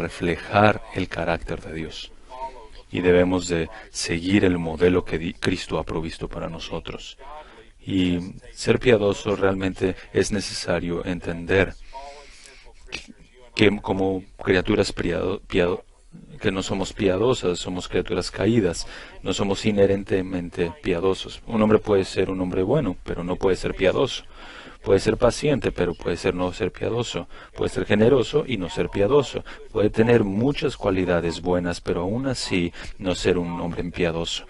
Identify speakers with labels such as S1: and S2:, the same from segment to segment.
S1: reflejar el carácter de Dios. Y debemos de seguir el modelo que Cristo ha provisto para nosotros. Y ser piadoso realmente es necesario entender que como criaturas que no somos piadosas, somos criaturas caídas, no somos inherentemente piadosos. Un hombre puede ser un hombre bueno, pero no puede ser piadoso. Puede ser paciente, pero puede ser no ser piadoso. Puede ser generoso y no ser piadoso. Puede tener muchas cualidades buenas, pero aún así no ser un hombre piadoso.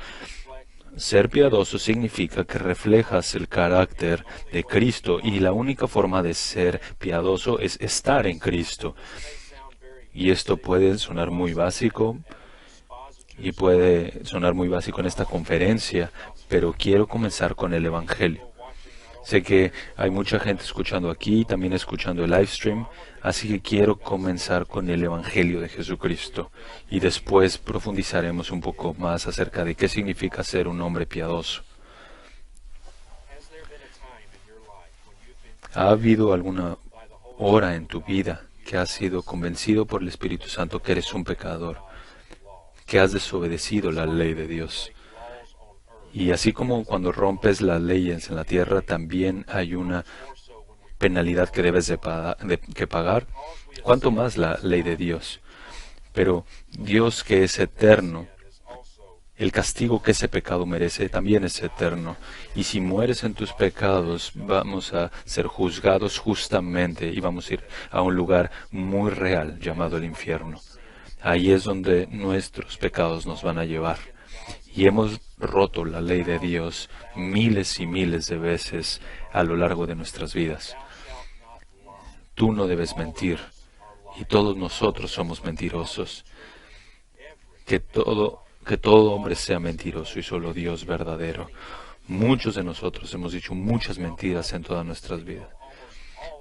S1: Ser piadoso significa que reflejas el carácter de Cristo, y la única forma de ser piadoso es estar en Cristo. Y esto puede sonar muy básico, y puede sonar muy básico en esta conferencia, pero quiero comenzar con el Evangelio. Sé que hay mucha gente escuchando aquí, también escuchando el live stream, así que quiero comenzar con el Evangelio de Jesucristo y después profundizaremos un poco más acerca de qué significa ser un hombre piadoso. ¿Ha habido alguna hora en tu vida que has sido convencido por el Espíritu Santo que eres un pecador, que has desobedecido la ley de Dios? Y así como cuando rompes las leyes en la tierra, también hay una penalidad que debes de pagar. ¿Cuánto más la ley de Dios? Pero Dios, que es eterno, el castigo que ese pecado merece también es eterno. Y si mueres en tus pecados, vamos a ser juzgados justamente y vamos a ir a un lugar muy real llamado el infierno. Ahí es donde nuestros pecados nos van a llevar. Y hemos roto la ley de Dios miles y miles de veces a lo largo de nuestras vidas. Tú no debes mentir, y todos nosotros somos mentirosos. Que todo hombre sea mentiroso y solo Dios verdadero. Muchos de nosotros hemos dicho muchas mentiras en todas nuestras vidas.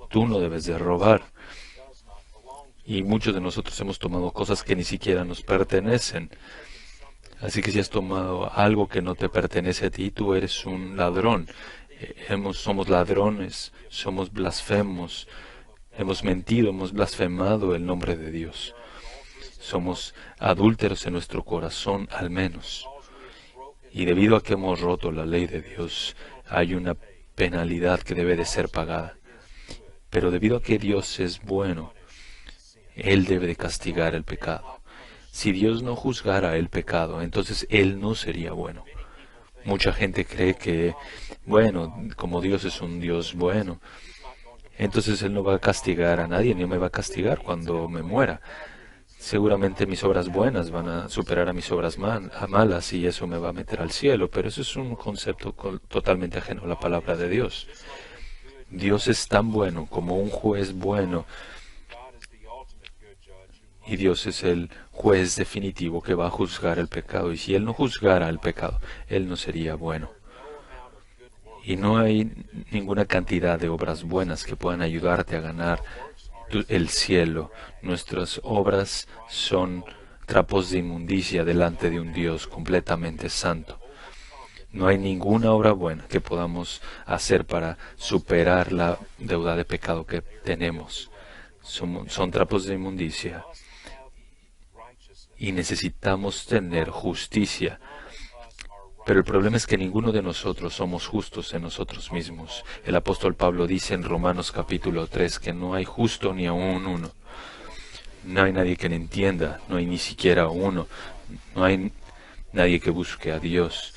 S1: Tú no debes de robar. Y muchos de nosotros hemos tomado cosas que ni siquiera nos pertenecen. Así que si has tomado algo que no te pertenece a ti, tú eres un ladrón. Somos ladrones, somos blasfemos, hemos mentido, hemos blasfemado el nombre de Dios. Somos adúlteros en nuestro corazón, al menos. Y debido a que hemos roto la ley de Dios, hay una penalidad que debe de ser pagada. Pero debido a que Dios es bueno, Él debe de castigar el pecado. Si Dios no juzgara el pecado, entonces Él no sería bueno. Mucha gente cree que, bueno, como Dios es un Dios bueno, entonces Él no va a castigar a nadie, ni me va a castigar cuando me muera. Seguramente mis obras buenas van a superar a mis obras malas y eso me va a meter al cielo, pero eso es un concepto totalmente ajeno a la palabra de Dios. Dios es tan bueno como un juez bueno, y Dios es el juez definitivo que va a juzgar el pecado. Y si Él no juzgara el pecado, Él no sería bueno. Y no hay ninguna cantidad de obras buenas que puedan ayudarte a ganar el cielo. Nuestras obras son trapos de inmundicia delante de un Dios completamente santo. No hay ninguna obra buena que podamos hacer para superar la deuda de pecado que tenemos. Son trapos de inmundicia. Y necesitamos tener justicia. Pero el problema es que ninguno de nosotros somos justos en nosotros mismos. El apóstol Pablo dice en Romanos capítulo 3 que no hay justo ni aún uno. No hay nadie que le entienda, no hay ni siquiera uno. No hay nadie que busque a Dios.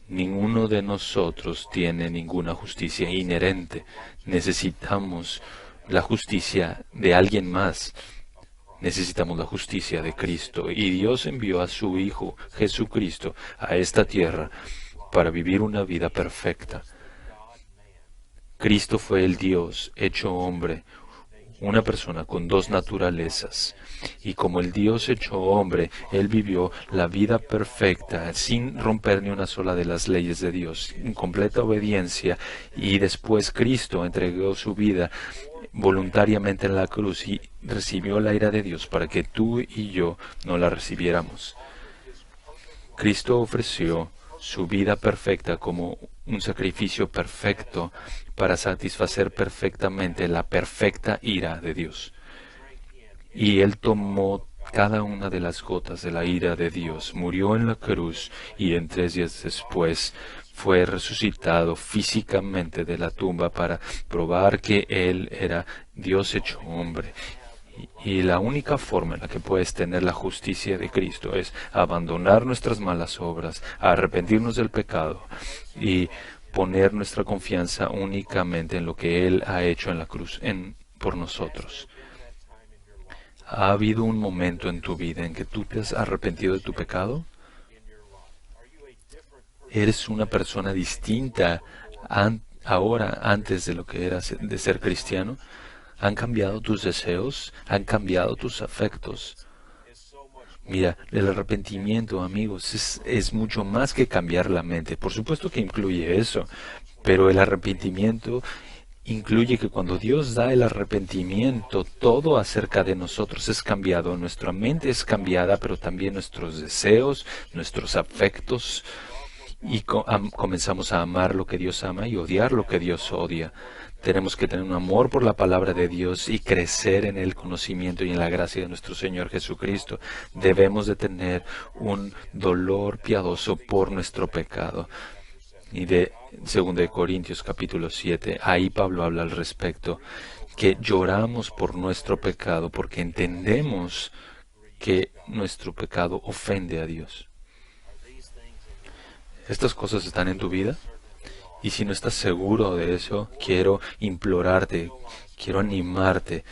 S1: Ninguno de nosotros tiene ninguna justicia inherente. Necesitamos la justicia de alguien más. Necesitamos la justicia de Cristo, y Dios envió a su Hijo Jesucristo a esta tierra para vivir una vida perfecta. Cristo fue el Dios hecho hombre, una persona con dos naturalezas, y como el Dios hecho hombre, Él vivió la vida perfecta sin romper ni una sola de las leyes de Dios, en completa obediencia, y después Cristo entregó su vida voluntariamente en la cruz y recibió la ira de Dios para que tú y yo no la recibiéramos. Cristo ofreció su vida perfecta como un sacrificio perfecto para satisfacer perfectamente la perfecta ira de Dios. y Él tomó cada una de las gotas de la ira de Dios, murió en la cruz y en 3 días después fue resucitado físicamente de la tumba para probar que Él era Dios hecho hombre. Y la única forma en la que puedes tener la justicia de Cristo es abandonar nuestras malas obras, arrepentirnos del pecado y poner nuestra confianza únicamente en lo que Él ha hecho en la cruz por nosotros. ¿Ha habido un momento en tu vida en que tú te has arrepentido de tu pecado? ¿Eres una persona distinta ahora antes de lo que eras de ser cristiano? ¿Han cambiado tus deseos? ¿Han cambiado tus afectos? Mira, el arrepentimiento, amigos, es mucho más que cambiar la mente. Por supuesto que incluye eso, pero el arrepentimiento incluye que cuando Dios da el arrepentimiento, todo acerca de nosotros es cambiado. Nuestra mente es cambiada, pero también nuestros deseos, nuestros afectos, y comenzamos a amar lo que Dios ama y odiar lo que Dios odia. Tenemos que tener un amor por la palabra de Dios y crecer en el conocimiento y en la gracia de nuestro Señor Jesucristo. Debemos de tener un dolor piadoso por nuestro pecado. Y de 2 Corintios capítulo 7, ahí Pablo habla al respecto, que lloramos por nuestro pecado porque entendemos que nuestro pecado ofende a Dios. ¿Estas cosas están en tu vida? Y si no estás seguro de eso, quiero implorarte, quiero animarte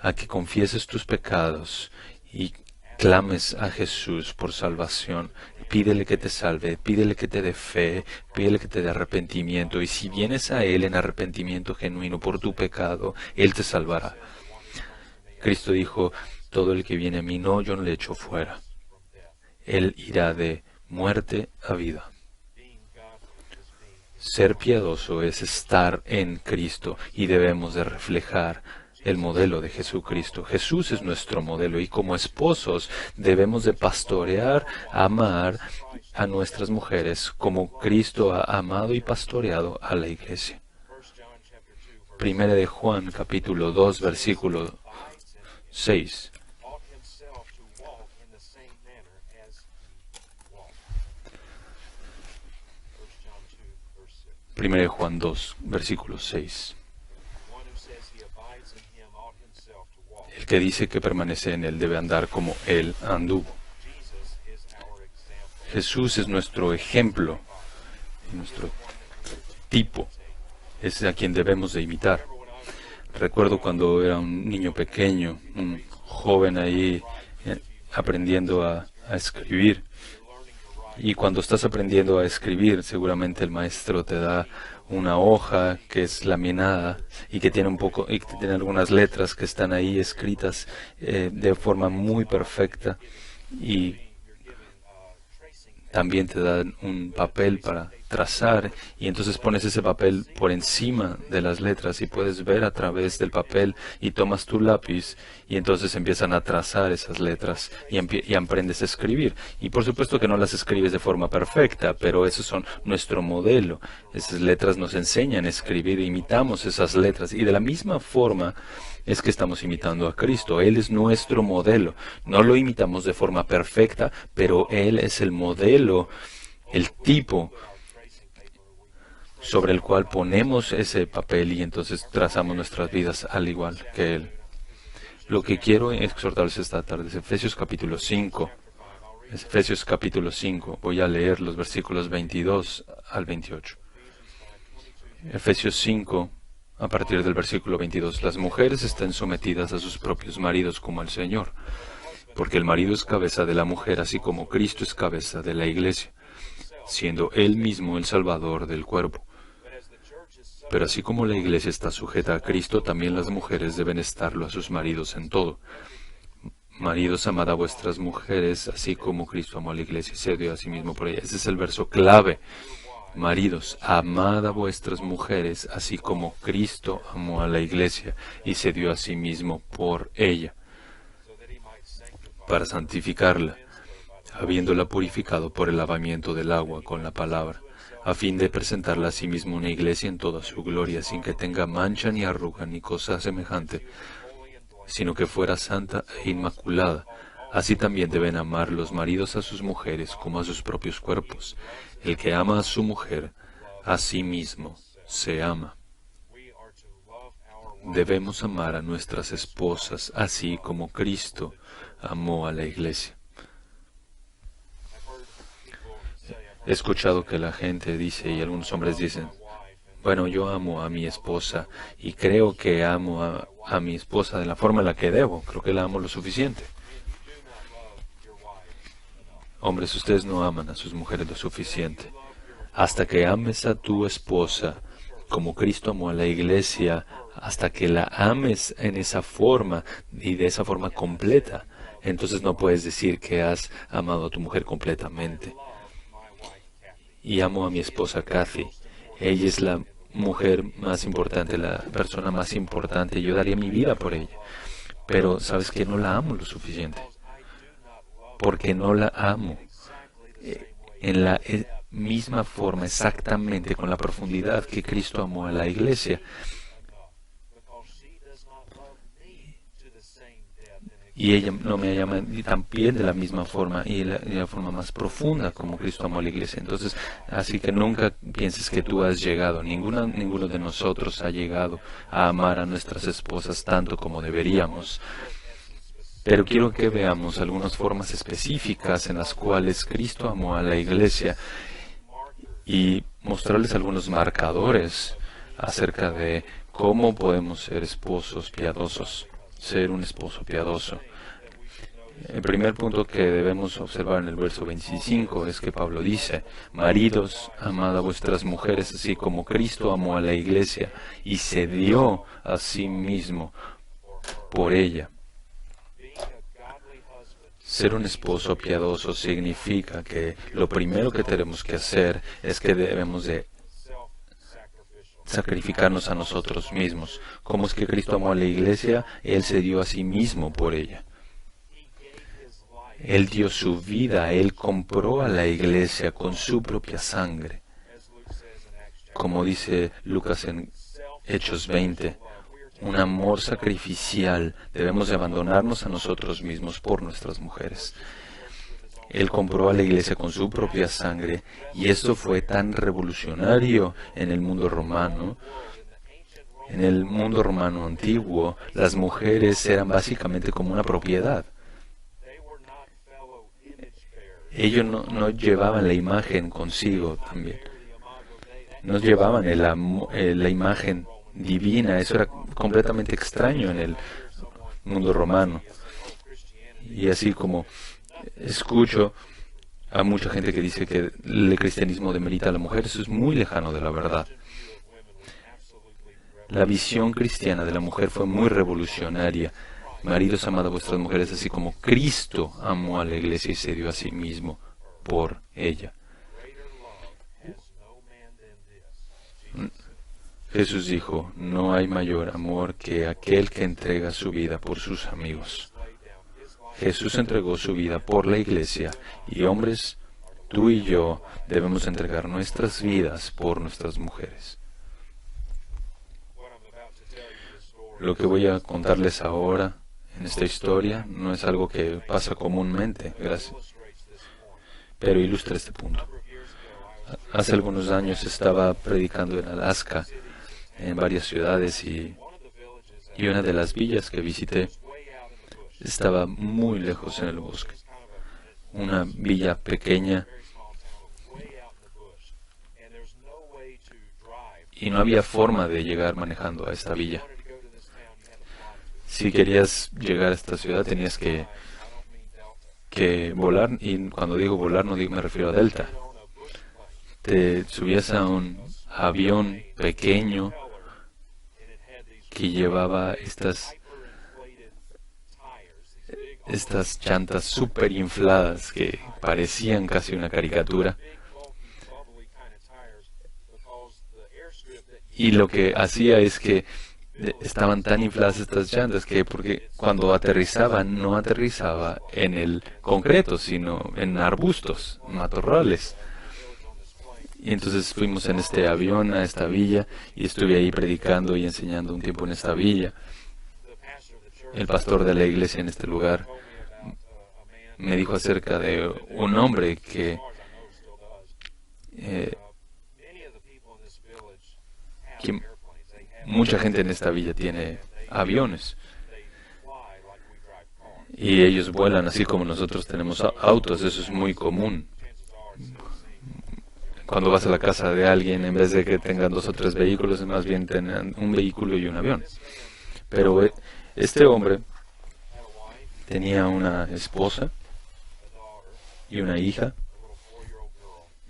S1: a que confieses tus pecados y clames a Jesús por salvación. Pídele que te salve, pídele que te dé fe, pídele que te dé arrepentimiento. Y si vienes a Él en arrepentimiento genuino por tu pecado, Él te salvará. Cristo dijo, todo el que viene a mí, yo no le echo fuera. Él irá de muerte a vida. Ser piadoso es estar en Cristo y debemos de reflejar el modelo de Jesucristo. Jesús es nuestro modelo y como esposos debemos de pastorear, amar a nuestras mujeres como Cristo ha amado y pastoreado a la iglesia. Primera de Juan, capítulo 2, versículo 6. Primera de Juan 2, versículo 6. El que dice que permanece en Él debe andar como Él anduvo. Jesús es nuestro ejemplo, nuestro tipo, es a quien debemos de imitar. Recuerdo cuando era un niño pequeño, un joven ahí aprendiendo a escribir. Y cuando estás aprendiendo a escribir, seguramente el maestro te da una hoja que es laminada y que tiene y que tiene algunas letras que están ahí escritas de forma muy perfecta, y también te dan un papel para trazar, y entonces pones ese papel por encima de las letras y puedes ver a través del papel, y tomas tu lápiz y entonces empiezan a trazar esas letras y aprendes a escribir. Y por supuesto que no las escribes de forma perfecta, pero esos son nuestro modelo. Esas letras nos enseñan a escribir, imitamos esas letras, y de la misma forma es que estamos imitando a Cristo. Él es nuestro modelo. No lo imitamos de forma perfecta, pero Él es el modelo, el tipo sobre el cual ponemos ese papel, y entonces trazamos nuestras vidas al igual que Él. Lo que quiero exhortarles esta tarde es Efesios capítulo 5. Efesios capítulo 5. Voy a leer los versículos 22 al 28. Efesios 5, a partir del versículo 22. Las mujeres estén sometidas a sus propios maridos como al Señor, porque el marido es cabeza de la mujer, así como Cristo es cabeza de la iglesia, siendo Él mismo el Salvador del cuerpo. Pero así como la iglesia está sujeta a Cristo, también las mujeres deben estarlo a sus maridos en todo. Maridos, amad a vuestras mujeres, así como Cristo amó a la iglesia y se dio a sí mismo por ella. Ese es el verso clave. Maridos, amad a vuestras mujeres, así como Cristo amó a la iglesia y se dio a sí mismo por ella, para santificarla, habiéndola purificado por el lavamiento del agua con la palabra, a fin de presentarla a sí mismo una iglesia en toda su gloria, sin que tenga mancha ni arruga ni cosa semejante, sino que fuera santa e inmaculada. Así también deben amar los maridos a sus mujeres como a sus propios cuerpos. El que ama a su mujer, a sí mismo se ama. Debemos amar a nuestras esposas así como Cristo amó a la iglesia. He escuchado que la gente dice, y algunos hombres dicen, bueno, yo amo a mi esposa y creo que amo a mi esposa de la forma en la que debo. Creo que la amo lo suficiente. Hombres, ustedes no aman a sus mujeres lo suficiente. Hasta que ames a tu esposa como Cristo amó a la iglesia, hasta que la ames en esa forma y de esa forma completa, entonces no puedes decir que has amado a tu mujer completamente. Y amo a mi esposa Kathy. Ella es la mujer más importante, la persona más importante. Yo daría mi vida por ella. Pero, ¿sabes qué? No la amo lo suficiente. Porque no la amo en la misma forma, exactamente, con la profundidad que Cristo amó a la iglesia. Y ella no me ama también de la misma forma y de la forma más profunda como Cristo amó a la iglesia. Entonces, así que nunca pienses que tú has llegado, ninguno de nosotros ha llegado a amar a nuestras esposas tanto como deberíamos. Pero quiero que veamos algunas formas específicas en las cuales Cristo amó a la iglesia y mostrarles algunos marcadores acerca de cómo podemos ser esposos piadosos, ser un esposo piadoso. El primer punto que debemos observar en el verso 25 es que Pablo dice, maridos, amad a vuestras mujeres así como Cristo amó a la iglesia y se dio a sí mismo por ella. Ser un esposo piadoso significa que lo primero que tenemos que hacer es que debemos de sacrificarnos a nosotros mismos. ¿Cómo es que Cristo amó a la iglesia? Él se dio a sí mismo por ella. Él dio su vida, Él compró a la iglesia con su propia sangre. Como dice Lucas en Hechos 20, un amor sacrificial. Debemos de abandonarnos a nosotros mismos por nuestras mujeres. Él compró a la iglesia con su propia sangre y esto fue tan revolucionario en el mundo romano. En el mundo romano antiguo, las mujeres eran básicamente como una propiedad. Ellos no llevaban la imagen consigo también. No llevaban la imagen divina. Eso era completamente extraño en el mundo romano. Y así como escucho a mucha gente que dice que el cristianismo demerita a la mujer, eso es muy lejano de la verdad. La visión cristiana de la mujer fue muy revolucionaria. Maridos, amad a vuestras mujeres así como Cristo amó a la iglesia y se dio a sí mismo por ella. Jesús dijo, no hay mayor amor que aquel que entrega su vida por sus amigos. Jesús entregó su vida por la iglesia y hombres, tú y yo debemos entregar nuestras vidas por nuestras mujeres. Lo que voy a contarles ahora en esta historia no es algo que pasa comúnmente, gracias, pero ilustra este punto. Hace algunos años estaba predicando en Alaska, en varias ciudades, y una de las villas que visité estaba muy lejos en el bosque. Una villa pequeña y no había forma de llegar manejando a esta villa. Si querías llegar a esta ciudad tenías que volar, y cuando digo volar me refiero a Delta. Te subías a un avión pequeño que llevaba estas llantas súper infladas que parecían casi una caricatura. Y lo que hacía es que estaban tan infladas estas llantas que porque cuando aterrizaba no aterrizaba en el concreto, sino en arbustos, matorrales. Y entonces fuimos en este avión a esta villa y estuve ahí predicando y enseñando un tiempo en esta villa. El pastor de la iglesia en este lugar me dijo acerca de un hombre que eh, que mucha gente en esta villa tiene aviones y ellos vuelan así como nosotros tenemos autos. Eso es muy común. Cuando vas a la casa de alguien, en vez de que tengan 2 o 3 vehículos, más bien tengan un vehículo y un avión. Pero este hombre tenía una esposa y una hija,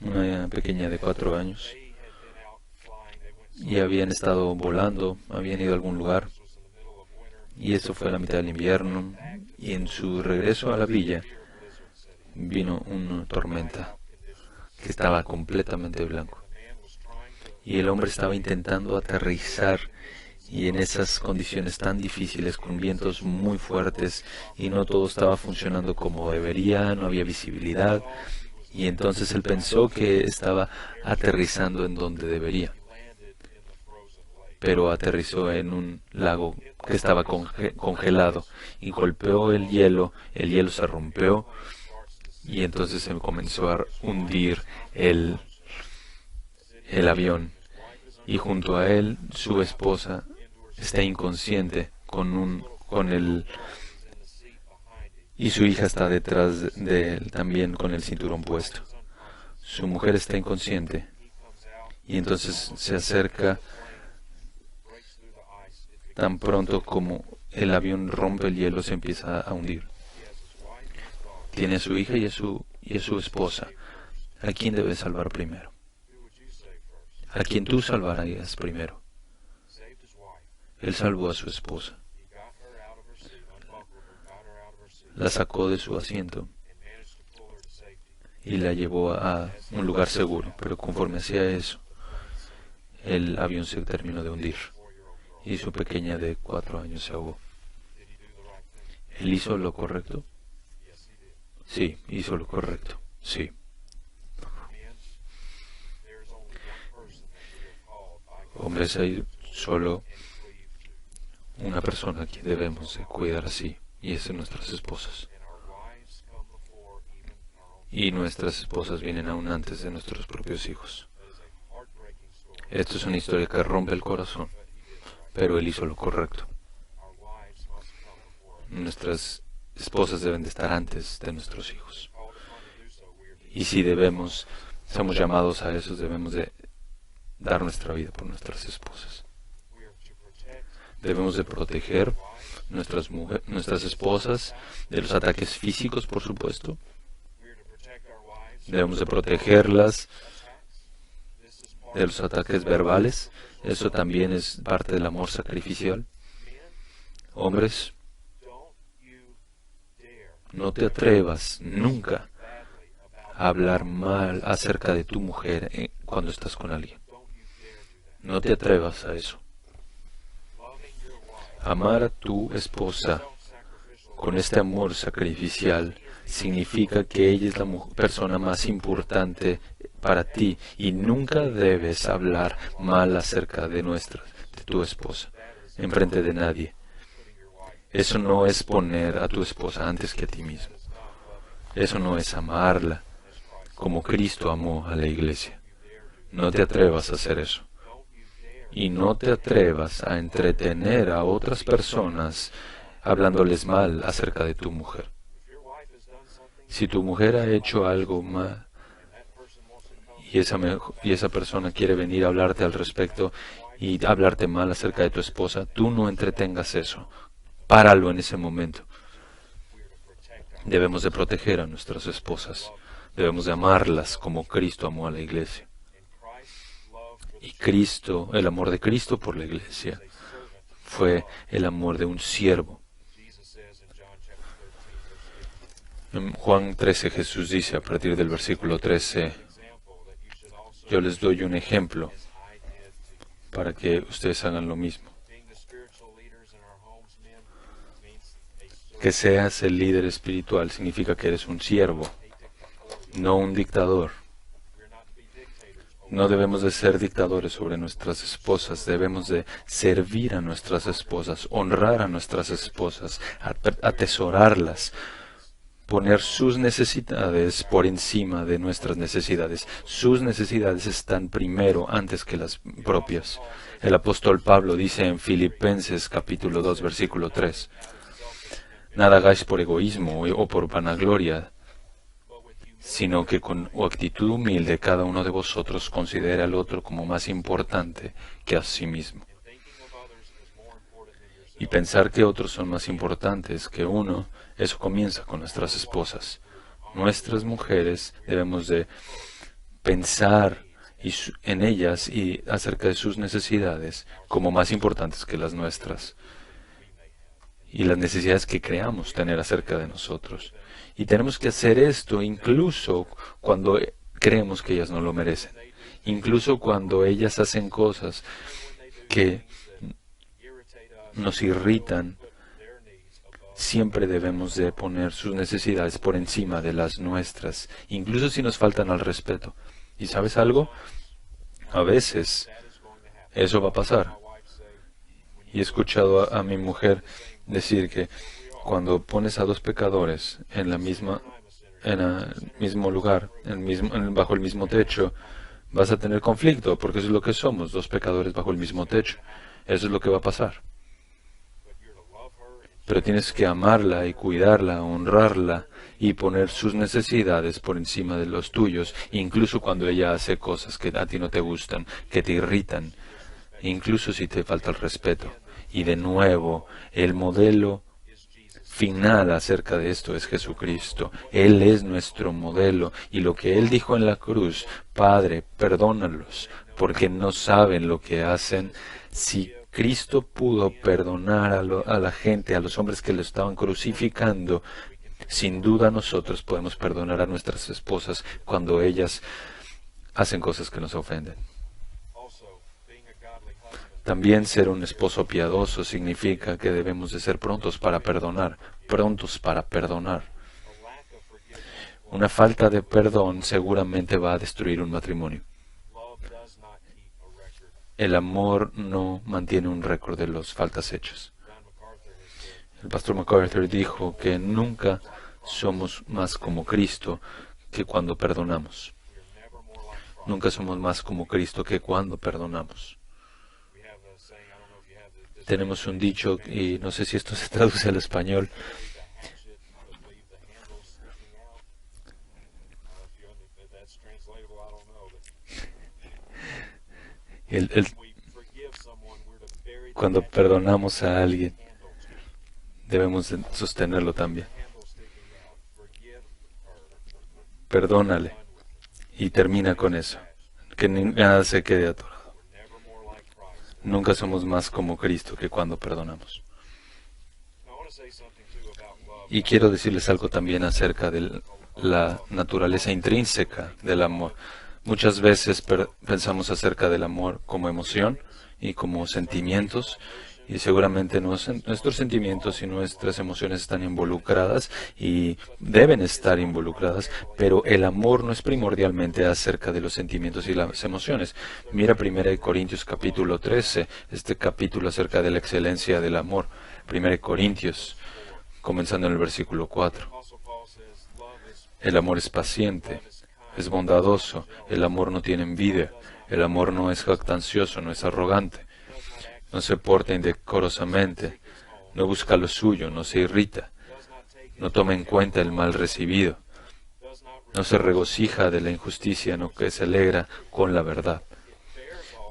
S1: una pequeña de 4 años, y habían estado volando, habían ido a algún lugar, y eso fue a la mitad del invierno, y en su regreso a la villa vino una tormenta que estaba completamente blanco. Y el hombre estaba intentando aterrizar, y en esas condiciones tan difíciles, con vientos muy fuertes, y no todo estaba funcionando como debería, no había visibilidad, y entonces él pensó que estaba aterrizando en donde debería, pero aterrizó en un lago que estaba congelado, y golpeó el hielo se rompió, y entonces se comenzó a hundir el avión, y junto a él su esposa está inconsciente y su hija está detrás de él también con el cinturón puesto. Su mujer está inconsciente, y entonces se acerca tan pronto como el avión rompe el hielo, se empieza a hundir. Tiene a su hija y a su esposa. ¿A quién debe salvar primero? ¿A quién tú salvarías primero? Él salvó a su esposa. La sacó de su asiento y la llevó a un lugar seguro, pero conforme hacía eso, el avión se terminó de hundir y su pequeña de 4 años se ahogó. ¿Él hizo lo correcto? Sí, hizo lo correcto. Sí. Hombres, hay solo una persona a quien debemos de cuidar así, y es nuestras esposas. Y nuestras esposas vienen aún antes de nuestros propios hijos. Esto es una historia que rompe el corazón, pero él hizo lo correcto. Nuestras esposas deben de estar antes de nuestros hijos. Y si somos llamados a eso, debemos de dar nuestra vida por nuestras esposas. Debemos de proteger nuestras esposas de los ataques físicos, por supuesto. Debemos de protegerlas de los ataques verbales. Eso también es parte del amor sacrificial. Hombres, no te atrevas nunca a hablar mal acerca de tu mujer cuando estás con alguien. No te atrevas a eso. Amar a tu esposa con este amor sacrificial significa que ella es la persona más importante para ti, y nunca debes hablar mal acerca de tu esposa en frente de nadie. Eso no es poner a tu esposa antes que a ti mismo. Eso no es amarla como Cristo amó a la iglesia. No te atrevas a hacer eso. Y no te atrevas a entretener a otras personas hablándoles mal acerca de tu mujer. Si tu mujer ha hecho algo mal y esa persona quiere venir a hablarte al respecto y hablarte mal acerca de tu esposa, tú no entretengas eso. Páralo en ese momento. Debemos de proteger a nuestras esposas. Debemos de amarlas como Cristo amó a la iglesia. Y el amor de Cristo por la iglesia, fue el amor de un siervo. En Juan 13 Jesús dice a partir del versículo 13, yo les doy un ejemplo para que ustedes hagan lo mismo. Que seas el líder espiritual significa que eres un siervo, no un dictador. No debemos de ser dictadores sobre nuestras esposas, debemos de servir a nuestras esposas, honrar a nuestras esposas, atesorarlas, poner sus necesidades por encima de nuestras necesidades. Sus necesidades están primero antes que las propias. El apóstol Pablo dice en Filipenses capítulo 2, versículo 3, nada hagáis por egoísmo o por vanagloria, sino que con actitud humilde cada uno de vosotros considere al otro como más importante que a sí mismo. Y pensar que otros son más importantes que uno, eso comienza con nuestras esposas. Nuestras mujeres debemos de pensar en ellas y acerca de sus necesidades como más importantes que las nuestras y las necesidades que creamos tener acerca de nosotros. Y tenemos que hacer esto incluso cuando creemos que ellas no lo merecen. Incluso cuando ellas hacen cosas que nos irritan, siempre debemos de poner sus necesidades por encima de las nuestras, incluso si nos faltan al respeto. ¿Y sabes algo? A veces eso va a pasar. Y he escuchado a mi mujer decir que cuando pones a dos pecadores en el mismo lugar, bajo el mismo techo, vas a tener conflicto, porque eso es lo que somos, dos pecadores bajo el mismo techo. Eso es lo que va a pasar. Pero tienes que amarla y cuidarla, honrarla y poner sus necesidades por encima de los tuyos, incluso cuando ella hace cosas que a ti no te gustan, que te irritan, incluso si te falta el respeto. Y de nuevo, el modelo final acerca de esto es Jesucristo. Él es nuestro modelo y lo que Él dijo en la cruz, Padre, perdónalos, porque no saben lo que hacen. Si Cristo pudo perdonar a la gente, a los hombres que lo estaban crucificando, sin duda nosotros podemos perdonar a nuestras esposas cuando ellas hacen cosas que nos ofenden. También ser un esposo piadoso significa que debemos de ser prontos para perdonar, prontos para perdonar. Una falta de perdón seguramente va a destruir un matrimonio. El amor no mantiene un récord de las faltas hechas. El pastor MacArthur dijo que nunca somos más como Cristo que cuando perdonamos. Nunca somos más como Cristo que cuando perdonamos. Tenemos un dicho, y no sé si esto se traduce al español. Cuando perdonamos a alguien, debemos sostenerlo también. Perdónale y termina con eso, que nada se quede atorado. Nunca somos más como Cristo que cuando perdonamos. Y quiero decirles algo también acerca de la naturaleza intrínseca del amor. Muchas veces pensamos acerca del amor como emoción y como sentimientos, y seguramente nuestros sentimientos y nuestras emociones están involucradas y deben estar involucradas, pero el amor no es primordialmente acerca de los sentimientos y las emociones. Mira 1 Corintios capítulo 13, este capítulo acerca de la excelencia del amor. 1 Corintios, comenzando en el versículo 4. El amor es paciente, es bondadoso, el amor no tiene envidia, el amor no es jactancioso, no es arrogante. No se porta indecorosamente, no busca lo suyo, no se irrita, no toma en cuenta el mal recibido, no se regocija de la injusticia, no que se alegra con la verdad.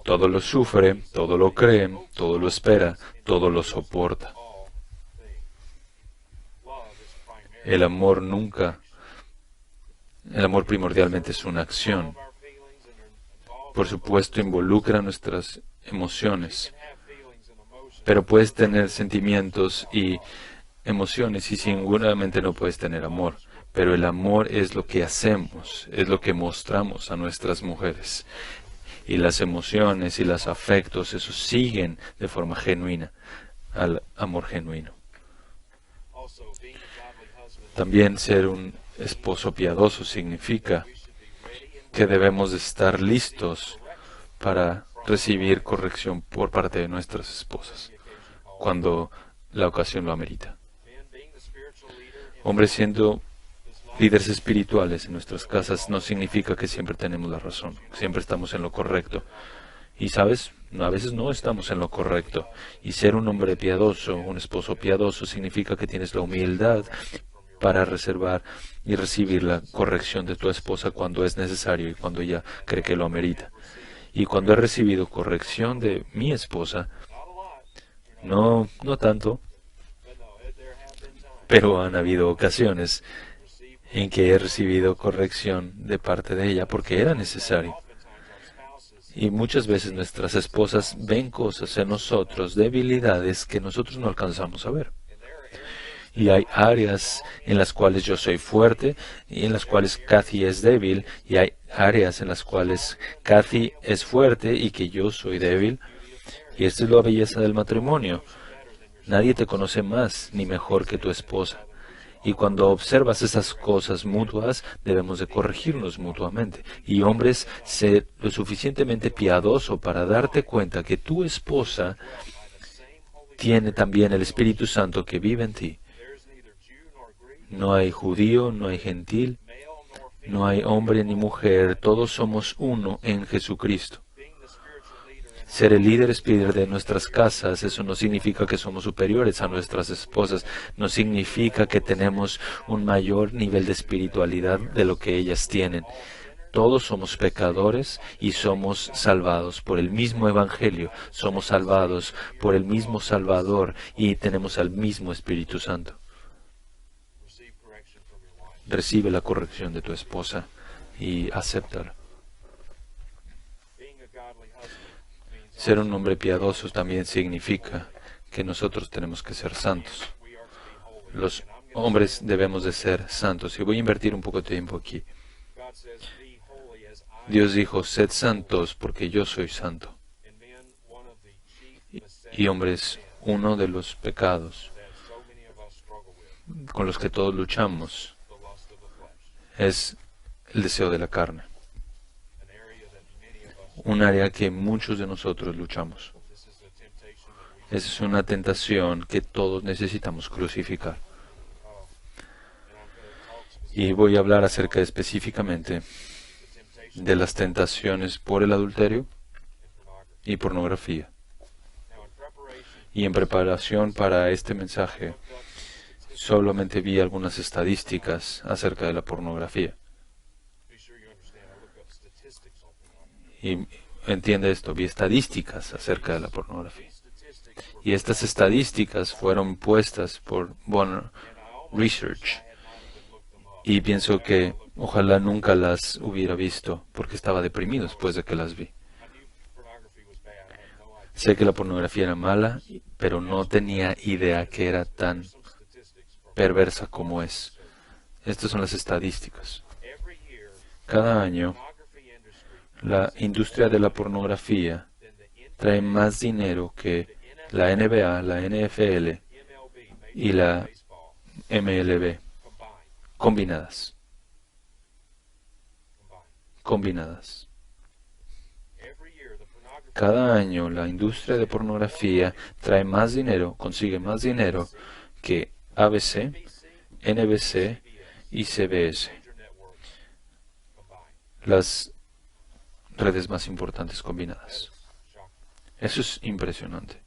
S1: Todo lo sufre, todo lo cree, todo lo espera, todo lo soporta. El amor primordialmente es una acción. Por supuesto, involucra nuestras emociones. Pero puedes tener sentimientos y emociones y seguramente no puedes tener amor. Pero el amor es lo que hacemos, es lo que mostramos a nuestras mujeres. Y las emociones y los afectos, eso siguen de forma genuina al amor genuino. También ser un esposo piadoso significa que debemos de estar listos para recibir corrección por parte de nuestras esposas cuando la ocasión lo amerita. Hombres, siendo líderes espirituales en nuestras casas no significa que siempre tenemos la razón, siempre estamos en lo correcto. Y sabes, a veces no estamos en lo correcto. Y ser un hombre piadoso, un esposo piadoso, significa que tienes la humildad para reservar y recibir la corrección de tu esposa cuando es necesario y cuando ella cree que lo amerita. Y cuando he recibido corrección de mi esposa, no tanto, pero han habido ocasiones en que he recibido corrección de parte de ella porque era necesario. Y muchas veces nuestras esposas ven cosas en nosotros, debilidades que nosotros no alcanzamos a ver. Y hay áreas en las cuales yo soy fuerte y en las cuales Kathy es débil. Y hay áreas en las cuales Kathy es fuerte y que yo soy débil. Y esta es la belleza del matrimonio. Nadie te conoce más ni mejor que tu esposa. Y cuando observas esas cosas mutuas, debemos de corregirnos mutuamente. Y hombres, sé lo suficientemente piadoso para darte cuenta que tu esposa tiene también el Espíritu Santo que vive en ti. No hay judío, no hay gentil, no hay hombre ni mujer, todos somos uno en Jesucristo. Ser el líder espiritual de nuestras casas, eso no significa que somos superiores a nuestras esposas, no significa que tenemos un mayor nivel de espiritualidad de lo que ellas tienen. Todos somos pecadores y somos salvados por el mismo Evangelio, somos salvados por el mismo Salvador y tenemos al mismo Espíritu Santo. Recibe la corrección de tu esposa y acéptala. Ser un hombre piadoso también significa que nosotros tenemos que ser santos. Los hombres debemos de ser santos. Y voy a invertir un poco de tiempo aquí. Dios dijo, sed santos porque yo soy santo. Y hombres, uno de los pecados con los que todos luchamos es el deseo de la carne. Un área que muchos de nosotros luchamos. Esa es una tentación que todos necesitamos crucificar. Y voy a hablar acerca específicamente de las tentaciones por el adulterio y pornografía. Y en preparación para este mensaje, solamente vi algunas estadísticas acerca de la pornografía. Y entiende esto, vi estadísticas acerca de la pornografía. Y estas estadísticas fueron puestas por Bonner Research. Y pienso que ojalá nunca las hubiera visto, porque estaba deprimido después de que las vi. Sé que la pornografía era mala, pero no tenía idea que era tan perversa como es. Estas son las estadísticas. Cada año, la industria de la pornografía trae más dinero que la NBA, la NFL y la MLB combinadas. Cada año la industria de pornografía trae más dinero, consigue más dinero que ABC, NBC y CBS, las redes más importantes combinadas. Eso es impresionante.